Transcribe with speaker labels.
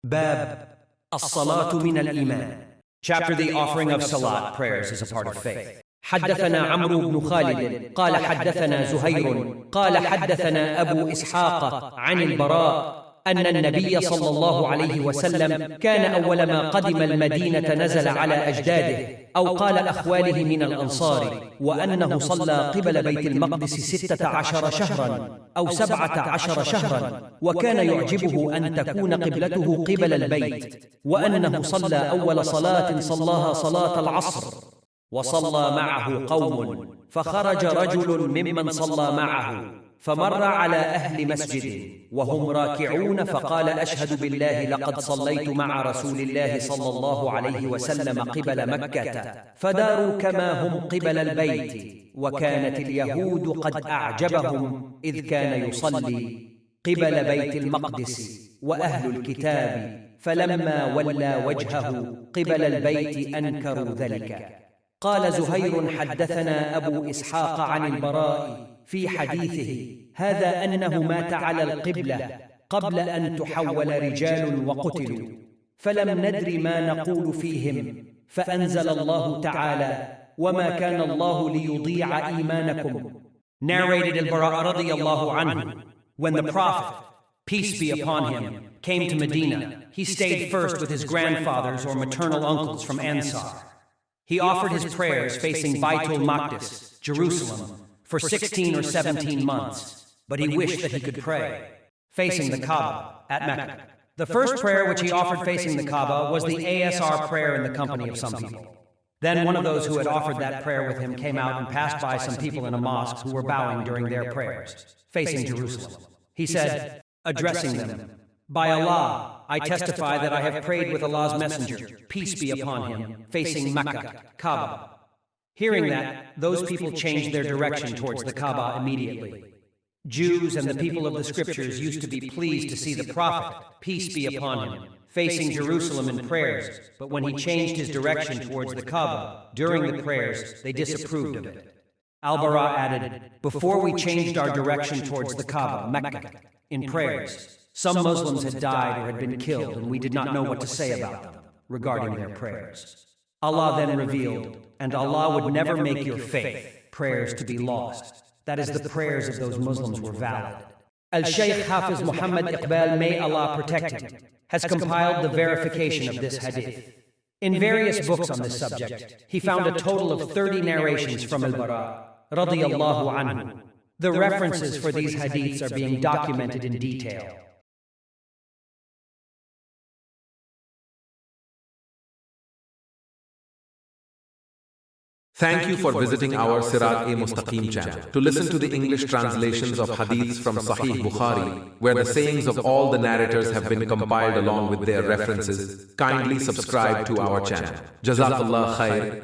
Speaker 1: Bab As-salatu min al-iman. Chapter The offering of salat, prayers, is a part of faith. حدثنا عمرو بن خالد قال حدثنا زهير قال حدثنا أبو إسحاق عن البراء أن النبي صلى الله عليه وسلم كان أول ما قدم المدينة نزل على أجداده أو قال أخواله من الأنصار، وأنه صلى قبل بيت المقدس 16 شهرا أو 17 شهرا، وكان يعجبه أن تكون قبلته قبل البيت، وأنه صلى أول صلاة صلاها صلاة العصر وصلى معه قوم، فخرج رجل ممن صلى معه فمر على أهل مسجد وهم راكعون فقال: أشهد بالله لقد صليت مع رسول الله صلى الله عليه وسلم قبل مكة، فداروا كما هم قبل البيت. وكانت اليهود قد أعجبهم إذ كان يصلي قبل بيت المقدس وأهل الكتاب، فلما ولى وجهه قبل البيت أنكروا ذلك. قال زهير: حدثنا أبو إسحاق عن البراء في حديثه هذا أنه مات على القبلة قبل أن تحول رجال وقتلوا، فلم ندر ما نقول فيهم، فأنزل الله تعالى: وما كان الله ليضيع إيمانكم. Narrated al-Bara radiyallahu anhu. When the Prophet, peace be upon him, came to Medina, he stayed first with his grandfathers or maternal uncles from Ansar. He offered his prayers facing Baitul Maqdis, Jerusalem, for 16 or 17 months, but he wished that he could pray facing the Kaaba at Mecca. The first prayer which he offered facing the Kaaba was the ASR prayer in the company of some people. Then one of those who had offered that prayer with him came out and passed by some people in a mosque who were bowing during their prayers facing Jerusalem. He said, addressing them, "By Allah, I testify that I have prayed with Allah's Messenger, peace be upon him, facing Mecca, Kaaba." Hearing that, those people changed their direction towards the Kaaba immediately. Jews and the people of the scriptures used to be pleased to see the Prophet, peace be upon him, facing Jerusalem in prayers, but when he changed his direction towards the Kaaba during the prayers, they disapproved of it. Al-Bara added, "Before we changed our direction towards the Kaaba, Mecca, in prayers, some Muslims had died or had been killed, and we did not know what to say about them regarding their prayers. Allah then revealed, and Allah would never make your faith, prayers, to be lost. That is, the prayers of those Muslims were valid." Al-Shaykh Hafiz Muhammad Iqbal, may Allah protect him, has compiled the verification of this hadith. In various books on this subject, he found a total of 30 narrations from Al-Bara radiyallahu anhu. The references for these hadiths are being documented in detail.
Speaker 2: Thank you for visiting our Sirat Mustaqeem channel. To listen to the English translations of hadiths from Sahih Bukhari, where the sayings of all the narrators have been compiled along with their references, kindly subscribe to our channel. Jazakallah khair.